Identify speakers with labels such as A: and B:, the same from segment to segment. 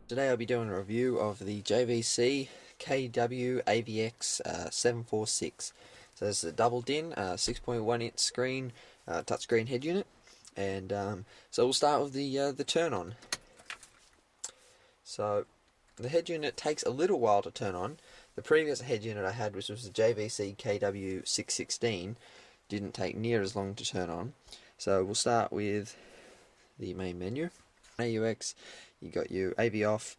A: Today I'll be doing a review of the JVC KW AVX 746. So this is a double DIN 6.1 inch screen touchscreen head unit, and so we'll start with the turn on. So the head unit takes a little while to turn on. The previous head unit I had, which was the JVC KW 616, didn't take near as long to turn on. So we'll start with the main menu. AUX, you got your AV off,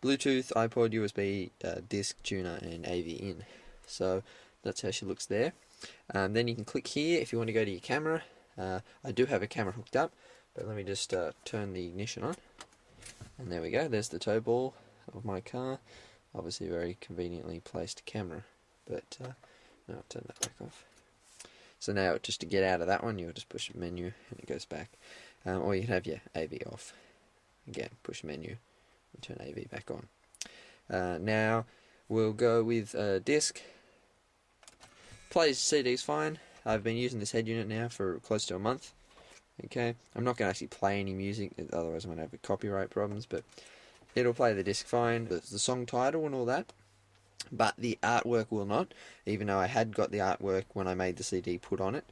A: Bluetooth, iPod, USB, disc, tuner, and AV in. So that's how she looks there. Then you can click here if you want to go to your camera. I do have a camera hooked up, but let me just turn the ignition on. And there we go, there's the tow ball of my car. Obviously a very conveniently placed camera, but now I'll turn that back off. So now just to get out of that one, you'll just push menu and it goes back. Or you can have your AV off. Again, push menu and turn AV back on. Now we'll go with disc. Plays CDs fine. I've been using this head unit now for close to a month. Okay, I'm not going to actually play any music, otherwise I'm going to have copyright problems, but it'll play the disc fine, the song title and all that, but the artwork will not, even though I had got the artwork when I made the CD put on it.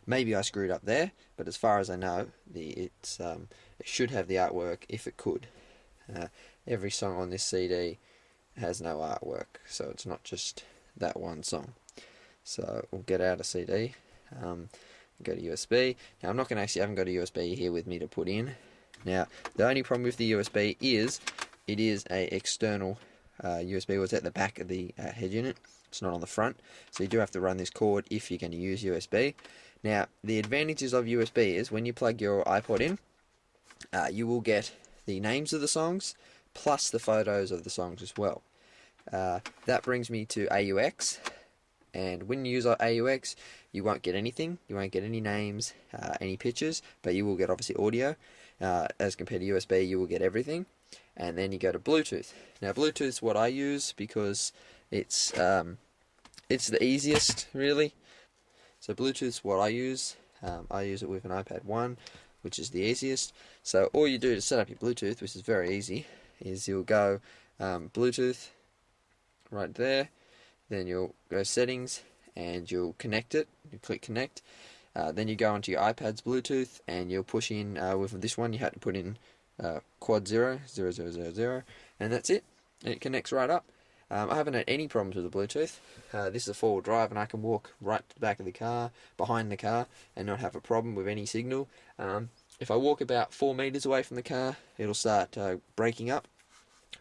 A: Maybe I screwed up there, but as far as I know, it should have the artwork if it could. Every song on this CD has no artwork, so it's not just that one song. So we'll get out a CD, go to USB. Now I'm not going to actually, I haven't got a USB here with me to put in. Now the only problem with the USB is it is a external USB. Was at the back of the head unit. It's not on the front, so you do have to run this cord if you're going to use USB. Now the advantages of USB is when you plug your iPod in, you will get the names of the songs plus the photos of the songs as well. That brings me to AUX, and when you use AUX you won't get anything. You won't get any names, any pictures, but you will get obviously audio. As compared to USB, you will get everything. And then you go to Bluetooth. Now Bluetooth is what I use because it's the easiest really. So Bluetooth is what I use. I use it with an iPad 1, which is the easiest. So all you do to set up your Bluetooth, which is very easy, is you'll go Bluetooth right there. Then you'll go settings and you'll connect it. You click connect. Then you go onto your iPad's Bluetooth and you'll push in, with this one you had to put in quad 0, and that's it. It connects right up. I haven't had any problems with the Bluetooth. This is a four-wheel drive and I can walk right to the back of the car, behind the car, and not have a problem with any signal. If I walk about 4 meters away from the car, it'll start breaking up.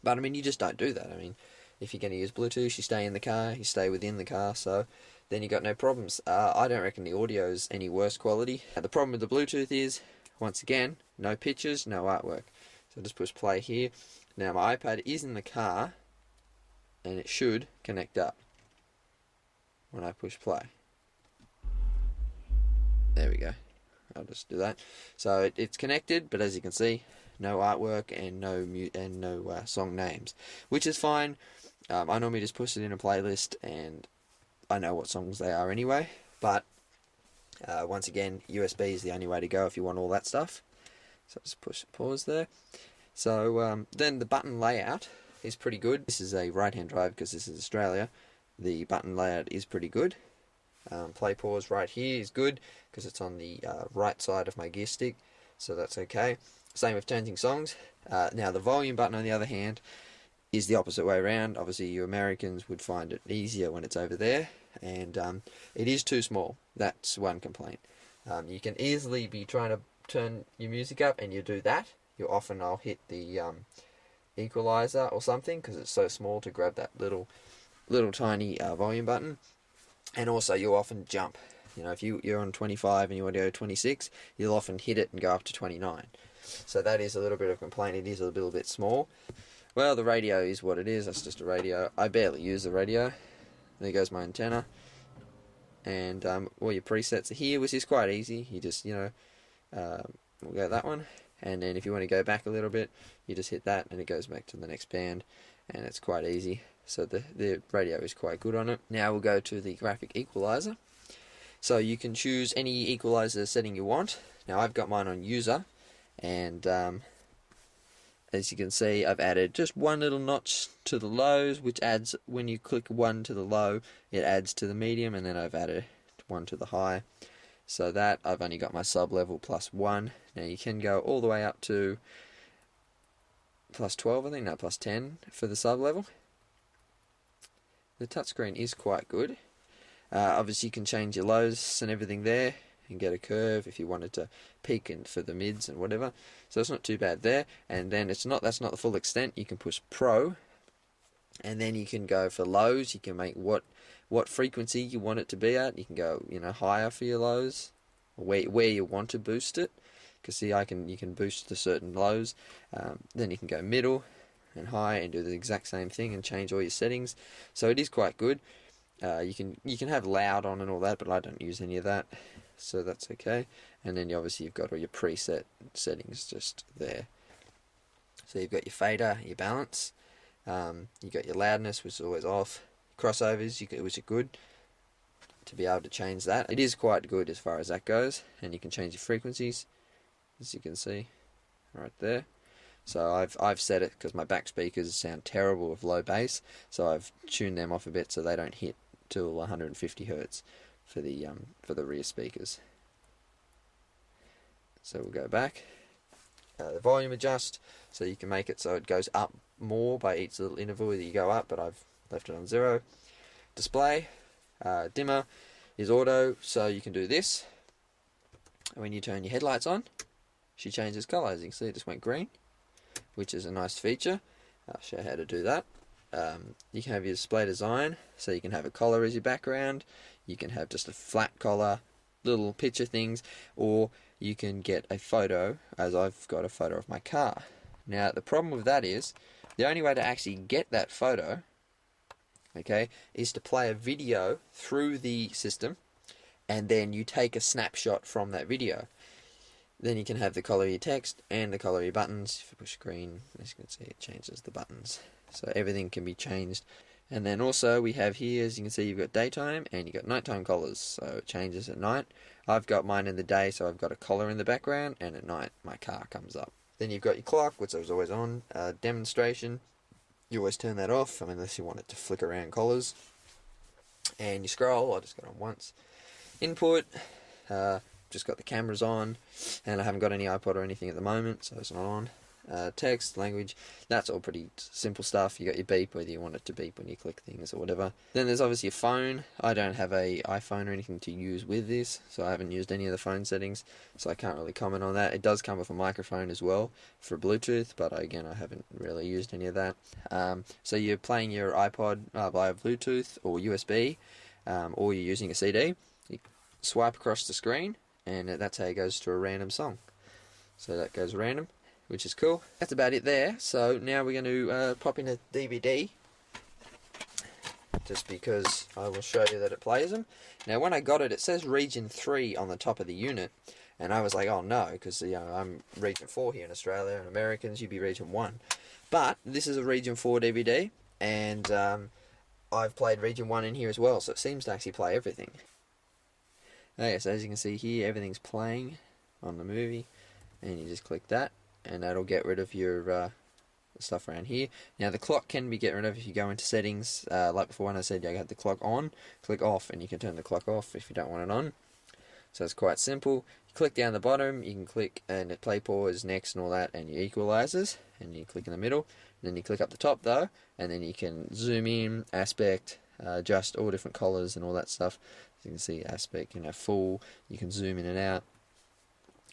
A: But I mean, you just don't do that. I mean, if you're going to use Bluetooth, you stay in the car, you stay within the car, so then you got no problems. I don't reckon the audio is any worse quality. The problem with the Bluetooth is, once again, no pictures, no artwork. So I'll just push play here. Now my iPad is in the car, and it should connect up when I push play. There we go. I'll just do that. So it's connected, but as you can see, no artwork and no song names, which is fine. I normally just push it in a playlist, and I know what songs they are anyway. But once again, USB is the only way to go if you want all that stuff. So just push pause there. So then the button layout is pretty good. This is a right-hand drive because this is Australia. The button layout is pretty good. Play pause right here is good because it's on the right side of my gear stick, so that's okay. Same with changing songs. Now the volume button, on the other hand, is the opposite way around. Obviously you Americans would find it easier when it's over there, and it is too small. That's one complaint. You can easily be trying to turn your music up and you do that. I'll hit the equalizer or something because it's so small to grab that little tiny volume button. And also you'll often jump. You know, if you're on 25 and you want to go 26, you'll often hit it and go up to 29. So that is a little bit of a complaint. It is a little bit small. Well, the radio is what it is. That's just a radio. I barely use the radio. There goes my antenna. And all your presets are here, which is quite easy. You just, we'll go that one. And then if you want to go back a little bit, you just hit that and it goes back to the next band. And it's quite easy. So the radio is quite good on it. Now we'll go to the graphic equalizer. So you can choose any equalizer setting you want. Now I've got mine on user, and as you can see, I've added just one little notch to the lows, which adds, when you click one to the low, it adds to the medium, and then I've added one to the high. So that, I've only got my sub level +1. Now you can go all the way up to +12, I think, no, +10 for the sub level. The touchscreen is quite good. Obviously you can change your lows and everything there, and get a curve if you wanted to peak and for the mids and whatever. So it's not too bad there. And then that's not the full extent. You can push Pro, and then you can go for lows. You can make what frequency you want it to be at. You can go, you know, higher for your lows, or where you want to boost it. Because see, you can boost to certain lows. Then you can go middle and high and do the exact same thing and change all your settings. So it is quite good. You can have loud on and all that, but I don't use any of that, so that's okay. And then obviously you've got all your preset settings just there. So you've got your fader, your balance, you've got your loudness, which is always off, crossovers, which are good to be able to change that. It is quite good as far as that goes, and you can change your frequencies, as you can see right there. So I've set it because my back speakers sound terrible with low bass, so I've tuned them off a bit so they don't hit till 150 Hz for the rear speakers. So we'll go back. The volume adjust, so you can make it so it goes up more by each little interval that you go up, but I've left it on 0. Display, dimmer is auto, so you can do this. And when you turn your headlights on, she changes colour. As you can see, it just went green, which is a nice feature. I'll show you how to do that. You can have your display design, so you can have a collar as your background, you can have just a flat collar, little picture things, or you can get a photo, as I've got a photo of my car. Now the problem with that is, the only way to actually get that photo, okay, is to play a video through the system, and then you take a snapshot from that video. Then you can have the colour of your text and the colour of your buttons. If you push green, as you can see, it changes the buttons. So everything can be changed. And then also we have here, as you can see, you've got daytime and you've got nighttime collars. So it changes at night. I've got mine in the day, so I've got a collar in the background, and at night my car comes up. Then you've got your clock, which is always on. Demonstration, you always turn that off, unless you want it to flick around collars. And you scroll, I just got on once. Input, just got the cameras on, and I haven't got any iPod or anything at the moment, so it's not on. Text, language, that's all pretty simple stuff. You got your beep, whether you want it to beep when you click things or whatever. Then there's obviously your phone. I don't have a iPhone or anything to use with this, so I haven't used any of the phone settings, so I can't really comment on that. It does come with a microphone as well for Bluetooth, but again, I haven't really used any of that. So you're playing your iPod via Bluetooth or USB, or you're using a CD. You swipe across the screen, and that's how it goes to a random song. So that goes random, which is cool. That's about it there. So now we're going to pop in a DVD, just because I will show you that it plays them. Now when I got it, it says Region 3 on the top of the unit, and I was like, oh no, because you know, I'm Region 4 here in Australia, and Americans, you'd be Region 1. But this is a Region 4 DVD, and I've played Region 1 in here as well, so it seems to actually play everything. Okay, so as you can see here, everything's playing on the movie, and you just click that, and that'll get rid of your stuff around here. Now the clock can be get rid of if you go into settings, like before when I said you had the clock on, click off, and you can turn the clock off if you don't want it on. So it's quite simple. You click down the bottom, you can click and it play pause, next and all that, and your equalizers, and you click in the middle, and then you click up the top though, and then you can zoom in, aspect, adjust all different colors and all that stuff. As you can see, aspect, full, you can zoom in and out,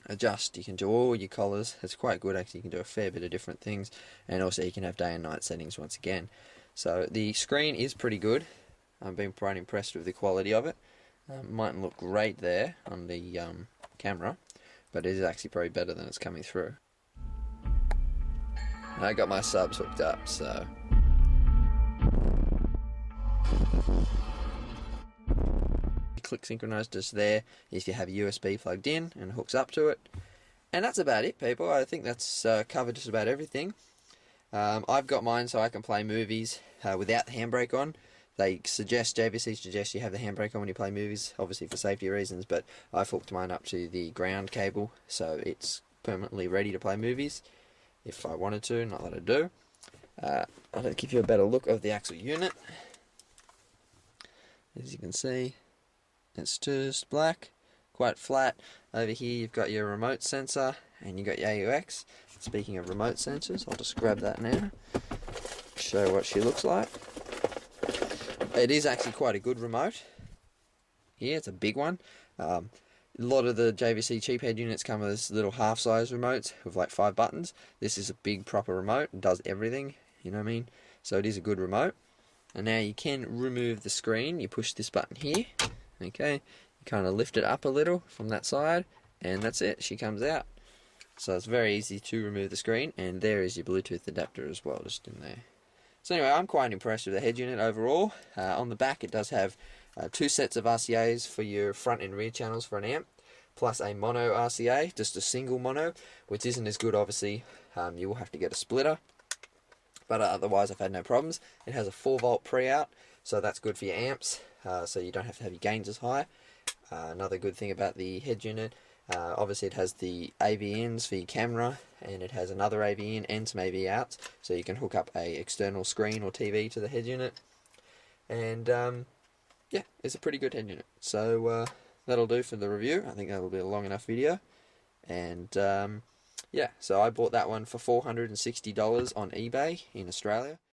A: adjust, you can do all your colors. It's quite good actually, you can do a fair bit of different things, and also you can have day and night settings once again. So the screen is pretty good. I've been quite impressed with the quality of it. Mightn't look great there on the camera, but it is actually probably better than it's coming through. I got my subs hooked up, so click synchronize just there if you have a USB plugged in and it hooks up to it. And that's about it, people. I think that's covered just about everything. I've got mine so I can play movies without the handbrake on. They suggest, JVC suggests you have the handbrake on when you play movies, obviously for safety reasons, but I've hooked mine up to the ground cable, so it's permanently ready to play movies. if I wanted to, not that I do. I'll give you a better look of the actual unit. As you can see, it's just black, quite flat. Over here you've got your remote sensor and you've got your AUX. Speaking of remote sensors, I'll just grab that now, show what she looks like. It is actually quite a good remote. Here, it's a big one. A lot of the JVC cheap head units come with this little half-size remotes with like 5 buttons. This is a big proper remote and does everything, you know what I mean? So it is a good remote. And now you can remove the screen. You push this button here, okay? You kind of lift it up a little from that side, and that's it. She comes out. So it's very easy to remove the screen, and there is your Bluetooth adapter as well, just in there. So anyway, I'm quite impressed with the head unit overall. On the back it does have 2 sets of RCAs for your front and rear channels for an amp, plus a mono RCA, just a single mono, which isn't as good obviously. You will have to get a splitter, but otherwise I've had no problems. It has a 4-volt pre-out, so that's good for your amps, so you don't have to have your gains as high. Another good thing about the head unit, obviously it has the AV ins for your camera, and it has another AV in and some AV outs, so you can hook up a external screen or TV to the head unit. And yeah, it's a pretty good head unit. So that'll do for the review. I think that'll be a long enough video. And yeah, so I bought that one for $460 on eBay in Australia.